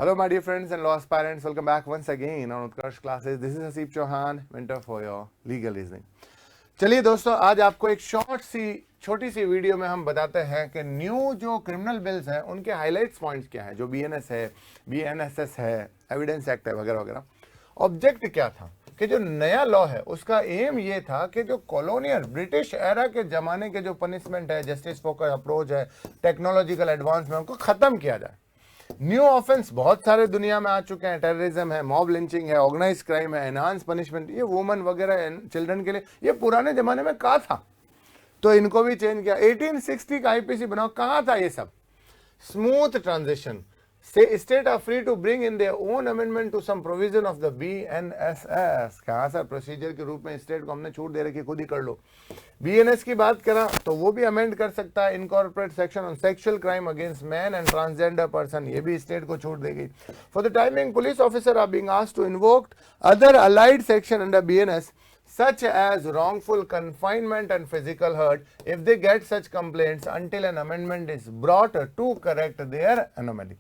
Hello, my dear friends and law aspirants. Welcome back once again on Utkarsh classes. This is Hasib Chauhan, mentor for your legal reasoning. चलिए दोस्तों, आज आपको एक छोटी सी video में हम बताते हैं कि न्यू जो क्रिमिनल बिल्स हैं उनके हाइलाइट्स पॉइंट्स क्या हैं, जो बीएनएस है, बीएनएसएस है, एविडेंस एक्ट है वगैरह वगैरह। ऑब्जेक्ट क्या था कि जो नया लॉ है उसका एम ये था कि जो कॉलोनियल ब्रिटिश एरा के जमाने के जो पनिशमेंट है, जस्टिस फोकस अप्रोच है, टेक्नोलॉजिकल एडवांसमेंट, उनको खत्म किया जाए। न्यू ऑफेंस बहुत सारे दुनिया में आ चुके हैं, टेररिज्म है, मॉब लिंचिंग है, ऑर्गेनाइज क्राइम है, एनहांस पनिशमेंट, ये वुमेन वगैरह चिल्ड्रन के लिए ये पुराने जमाने में कहा था, तो इनको भी चेंज किया। 1860 का आईपीसी बनाओ, कहां था ये सब? स्मूथ ट्रांजिशन से state are free to bring in their own amendment to some provision of the BNSS. कहा सर प्रोसीजर के रूप में स्टेट को हमने छूट दे रखी, खुद ही कर लो। बीएनएस की बात करा तो वो भी अमेंड कर सकता है। Incorporate section on sexual crime against man and transgender person, ये भी स्टेट को छूट देगी। For the timing police officer are being asked to invoke other allied section under BNS such as wrongful confinement and physical hurt if they get such complaints until an amendment is brought to correct their anomaly.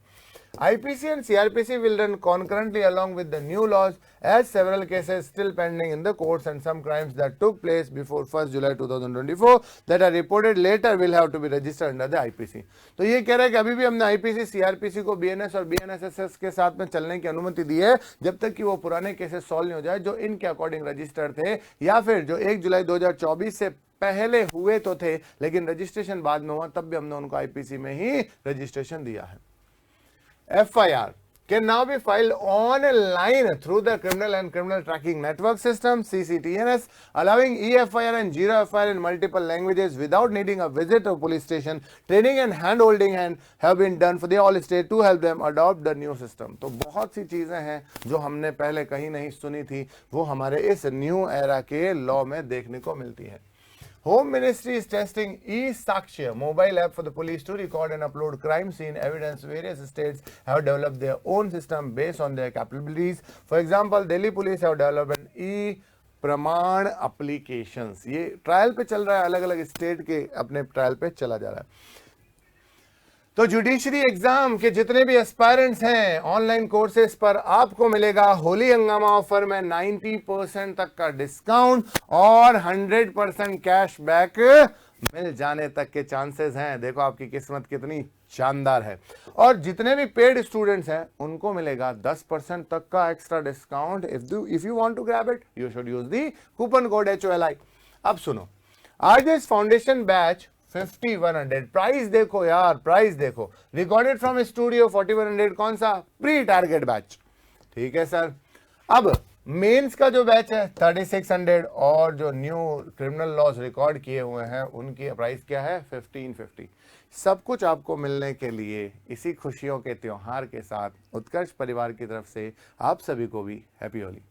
IPC and CRPC will run concurrently along with the new laws, as several cases still pending in the courts and some crimes that took place before 1st July 2024 that are reported later will have to be registered under the IPC. तो ये कह रहा है कि अभी भी हमने IPC, CRPC को BNS और BNSS के साथ में चलने की अनुमति दी है जब तक कि वो पुराने केसेस सॉल्व नहीं हो जाए जो इनके अकॉर्डिंग रजिस्टर्ड थे, या फिर जो 1 जुलाई 2024 से पहले हुए तो थे लेकिन रजिस्ट्रेशन बाद में हुआ, तब भी हमने उनको IPC में ही रजिस्ट्रेशन दिया है। FIR can now be filed online through the Criminal and Criminal Tracking Network System (CCTNS), allowing e-FIR and zero FIR in multiple languages without needing a visit to police station. Training and hand-holding have been done for the all state to help them adopt the new system. तो बहुत सी चीजें हैं जो हमने पहले कहीं नहीं सुनी थी, वो हमारे इस न्यू एरा के लॉ में देखने को मिलती है। Home Ministry is testing e-Sakshya mobile app for the police to record and upload crime scene evidence. Various states have developed their own system based on their capabilities. For example, Delhi Police have developed an e-Praman applications. ये trial पे चल रहा है, अलग अलग state के अपने trial पे चला जा रहा है। तो जुडिशरी एग्जाम के जितने भी एस्पायरेंट्स हैं, ऑनलाइन कोर्सेज पर आपको मिलेगा होली हंगामा ऑफर में 90% तक का डिस्काउंट और 100% कैश बैक मिल जाने तक के चांसेस हैं। देखो आपकी किस्मत कितनी शानदार है। और जितने भी पेड स्टूडेंट्स हैं उनको मिलेगा 10% तक का extra discount. If you want to grab it you should use the coupon code HOLI। अब सुनो, आज इस फाउंडेशन बैच 5100, प्राइस देखो यार, प्राइस देखो। रिकॉर्डेड फ्रॉम स्टूडियो 4100, कौन सा? प्री टारगेट बैच, ठीक है सर। अब मेंस का जो बैच है 3600 और जो न्यू क्रिमिनल लॉज रिकॉर्ड किए हुए हैं उनकी प्राइस क्या है? 1550। सब कुछ आपको मिलने के लिए इसी खुशियों के त्योहार के साथ उत्कर्ष परिवार की तरफ से आप सभी को भी हैप्पी होली।